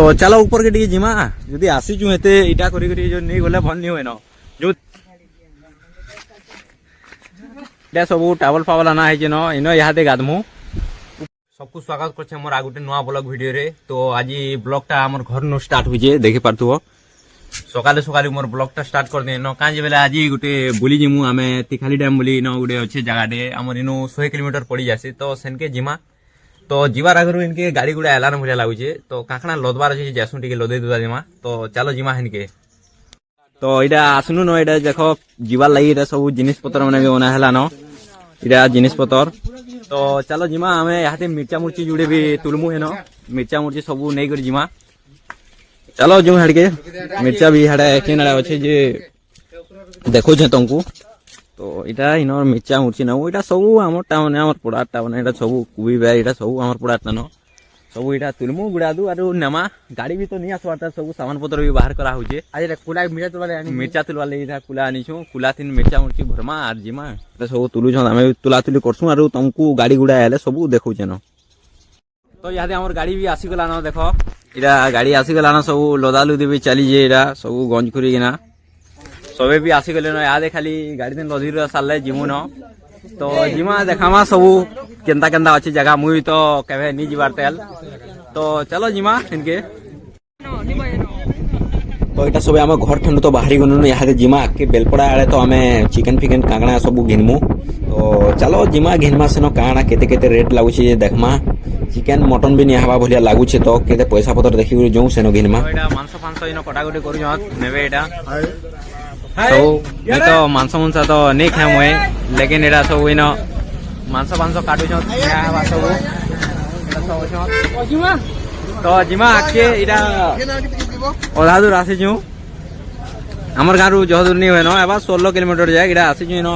तो चलो ऊपर के जिमा जदि आसीचु हेते इटा करी जो नहीं गले भल नहीं हुए न जो सब टावल फावल आना है न इन यहाँ गाधमु सबको स्वागत कर मोर आ गोटे नुआ ब्लॉग वीडियो रे। तो आज ब्लॉगटा आमर घर नु स्टार्ट हुई देखि पारथुओ सकाले सकाले मोर ब्लॉगटा स्टार्ट कर दे न काजे बेले आज गोटे बुली जिमु आमे तिखाली डैम बुली न गोटे अच्छे जगह आमर इनु 100 किलोमीटर पड़ी जासी तो सेनके जिमा तो जीवार आगु इनके गाड़ी गुड़ा एलान भलिया लगुचे तो काकड़ा लदबार अच्छे जैसु टे लदे दुदा जिमा तो चलो जिमा इनके तो इटा आसनु न इटा देख जीवार लगी सब जिनिस पतर मैंने भी बना है न इटा जिनिस पतर तो चलो जिमा आमे यहाँ मिर्चा मुर्ची जुड़े भी तुलमु है न मिर्चा मुर्ची सब नहीं कर जिमा चलो जो हड़के मिर्चा भी हड़ा केन अच्छे जे देखो तुमको तो इटा इन मिर्चा मुर्ची नबू इटा सब आम टाउन आम पड़ाटा मैंने इटा सब कुबी बैग इटा सब आम पड़ाटा न सब इटा तुलमु गुड़ा दू और नेमा गाड़ी भी तो नहीं आसबार सब सामान पत्र भी बाहर करा होचे आज कुला मिर्चा तुलवा ले कुला आनीछु कुला तीन मिर्चा मुर्ची भरमा आर जिमा सब तुलुछ आमे तुला तुली करसु और तुमको गाड़ी गुड़ा आले सब देखौचे न तो यहाँ आम गाड़ी भी आसीगला न देख इटा गाड़ी आसीगला न सब लदा लुदी भी चली जे इटा सब गंज खुरीना सबे भी आसीगले न याद खाली गाड़ी दिन लदी सारे जिमु न तो जिमा देखामा सब केन्ता केन्ता अच्छी जगह मुई तो केवे नहीं जीवार तेल तो चलो जिमा इनके तो इटा सब आम घर ठंडू तो बाहरी गनु यहाँ जिमा के बेलपड़ा आड़े तो आम चिकेन फिकेन कांगड़ा सब घिनमु तो चलो जिमा घिनमा सेन कांगड़ा केते केते रेट लगुचे देखमा चिकेन मटन भी नहीं हवा भलिया लगुचे तो केते पैसा पतर देखि जो सेन घिनमा मांस फांस इन कटाकटी करू नेबे एटा तो मैं तो मांस मुंसा तो नहीं खाए मुए लेकिन एटा सब इन मांस फांस काटू सब तो जिमा आके इटा अधा दूर आसीचु आमर गाँव रू जह दूर नहीं हुए न एबा 16 किलोमीटर जाए इटा आसीचु इन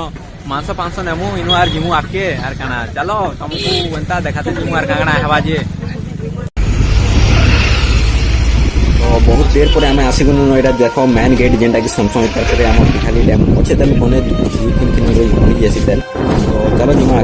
मांस फांस नेमु इन आर जिमु आके आर काना चलो तुमको एंता देखाते जिमु आर काना हेबा जे तो बहुत देर पर आम आसीगुन यहाँ देख मेन गेट जेनटा कि समसंग पाखे आम तिखाली डैम अच्छे तेल बने 2-3 किलोमीटर घूरी जासी तेल तो चलो जिमा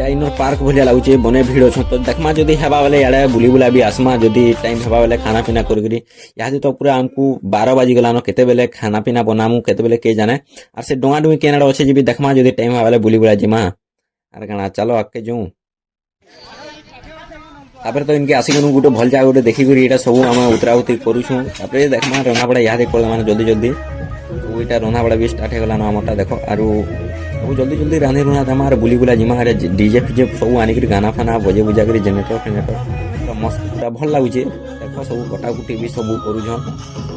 इन पार्क भलिया लगुचे बने भीड़ अच्छा तो देखमा जदि हेबा बेले याडे बुली बुला भी आसमा जदि टाइम हेबा बेले खाना पीना करी यहाँ तो पूरा आमको 12 बाजी गलान केते बेले खाना पीना बनामु केते बेले के जाने और से डोंगा डुई केनाडा अच्छे जी देखमा जदि टाइम हेबा बेले बुली बुला जिमा आर काना चलो आके जो तापर तो इनके आसिगनु गुटे भल जगह गुटे देखि करी एटा सब आम उतरा उतरी करूछु तापर देखमा रंधा पड़ा यहाँ कर माने जल्दी जल्दी तो इटा रंधा पड़ा भी स्टार्ट हो गलान आमटा देखो आरो सब जल्दी जल्दी रांधि रुना देमा बुली बुला जिमा डीजे फिजे सब आनिक गाना फाना बजे बुझा कर जेनेटर फेनेटर तो मस्त पूरा भल लगुचे देख सब कटाकुटी भी सब करूछन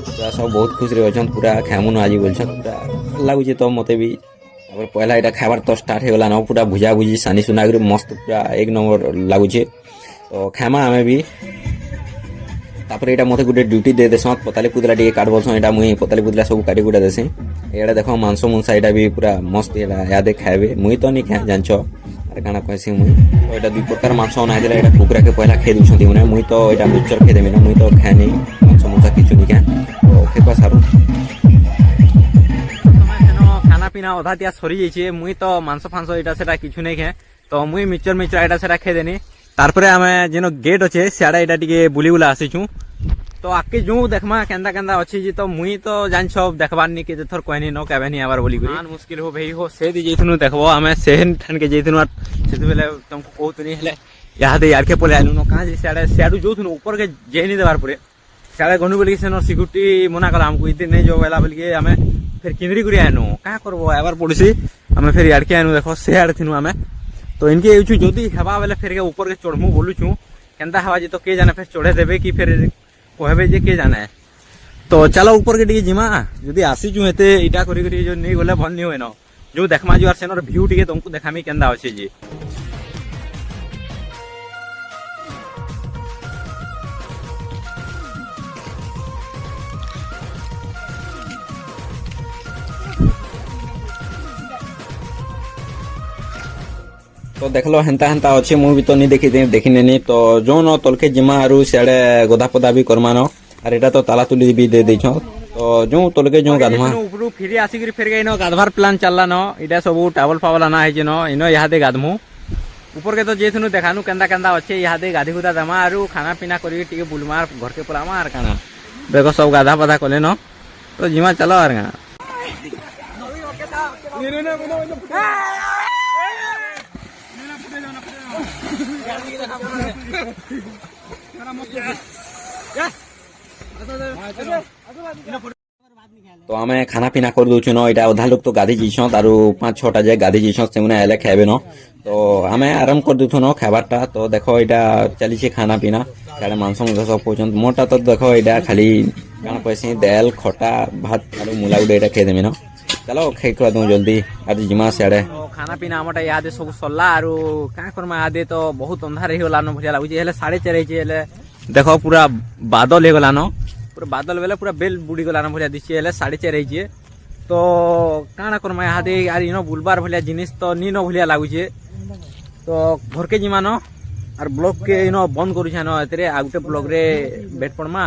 पूरा सब बहुत खुश रहे अछन पूरा खामुन आज बोलछन पूरा भल लगुचे तो मते भी तापर पहला एटा खाबार तो स्टार्ट हो गला न पूरा भुजा भुजी सानी सुना कर मस्त पूरा एक नंबर लगुचे तो खामा आमे भी तापर एटा मते गुटे ड्यूटी दे देस पताली पुतला टे काट बोलस एटा मुई पताली पुतला सब काटी गुटा देसे एटा देखो मांस मुंसा एटा भी पूरा मस्त एटा यादे खाबे मुई तो नहीं खाए जानछो अरे काना कहसी मुई तो एटा दुई प्रकार मांस ना हेला एटा कुकरा के पहला खे दुछंती माने मुई तो एटा मिक्सचर खे देमी ना मुई तो खाए नहीं मांस मुंसा किछु नहीं खाए तो खेपा सारू खाना पीना अधा तिया सरी जाइछे मुई तो मांस फांस एटा सेटा किछु नहीं खाए तो मुई मिक्सचर एटा सेटा खे देनी तारपरे आमे जेनो गेट अच्छे सियाड़ा एटा टिके बुली बुला आसीचु तो आके जो देखमा केंदा केंदा अच्छी जी तो मुई तो जान सब देखबार नहीं के थर कहनी न केबे नहीं आबार बोली मान मुश्किल हो भाई हो से दी जैथनु देखबो हमें सेहन ठन के जैथनु सेतु बेले तुमको कहत नहीं हेले यहाँ दे यार के पले आलु न कहां जे सियाड़ू जोथनु ऊपर के जे नहीं देबार परे सियाड़ा गनु बोली से न सिक्योरिटी मना कला हमको इते नहीं जो वेला बोली के हमें फिर किंदरी गुरी आनु का करबो आबार पड़सी हमें फिर यार के आनु देखो सियाड़ थिनु हमें तो इनके यूचु जदि हेबा बेले फिर के ऊपर के चढ़मु बोलुछु केंता हेबा जे तो के जाने फिर चढ़े देबे कि फिर कहबे जे के जाने तो चलो ऊपर के जिमा जदि आसीचु हेते इटा करी जो नहीं गले भल नहीं होय न जो देखमा जो आर सेनर व्यू टिके तुमको देखामी केंदा अछि जी तो देख लो हेन्ता हेन्ता अच्छे मुझे तो नहीं देखी नहीं तो जो न तलके जिमा आरु सियाड़े गधा पदा भी करमान और एटा तो ताला तुली भी दे देछ তো जो तोलके जो गाधमा उपरू फिरी आसिक फिर गई नो गाधवार प्लान चलला न इटा सब टावल फावल आना है न इनो इहादे गाधमु ऊपर के तो जेथनु देखानु केंदा केंदा अच्छे इहादे गाधी गुदा दमा आरु खाना पीना करी टिके बुलमार घर के पलामा आर काना देखो सब गाधा पाधा कले न तो जिमा चलो आर गाना तो आम खाना पीना कर दौचु न इटा अधा लोग तो गाधी जीछन आरु 5-6टा जाए गाधी जीछन से एले खाइबे न तो आम आराम कर दौथु न खाबारटा तो देखो इटा चली खाना पीना क्या मांस मुंस सब कहते मोटा तो देखो इटा खाली काण कहसी दाल खटा भात आरु मूला गुडे इटा खाइदेमी न चलो खाई कर दूँ जल्दी आज जिमा सियाड़े खाना पीना आमटा इहादे सब सरला आरु क्या करमा इहादे तो बहुत अंधार हो गलान भलिया लगुचे हेले 4:30 हेले देखो पूरा बादल हो गलान पूरा बादल बेले पूरा बेल बुड़ी गलान भलिया दिसी हेले 4:30 तो काଣା करमा इहादे यार इनो बुलबार भलिया जिनिस तो नी न भलिया लगुचे तो घर के जिमा न आर ब्लॉग के इनो बंद करूछे न एतरे आ गुटे ब्लॉग रे बेट पड़मा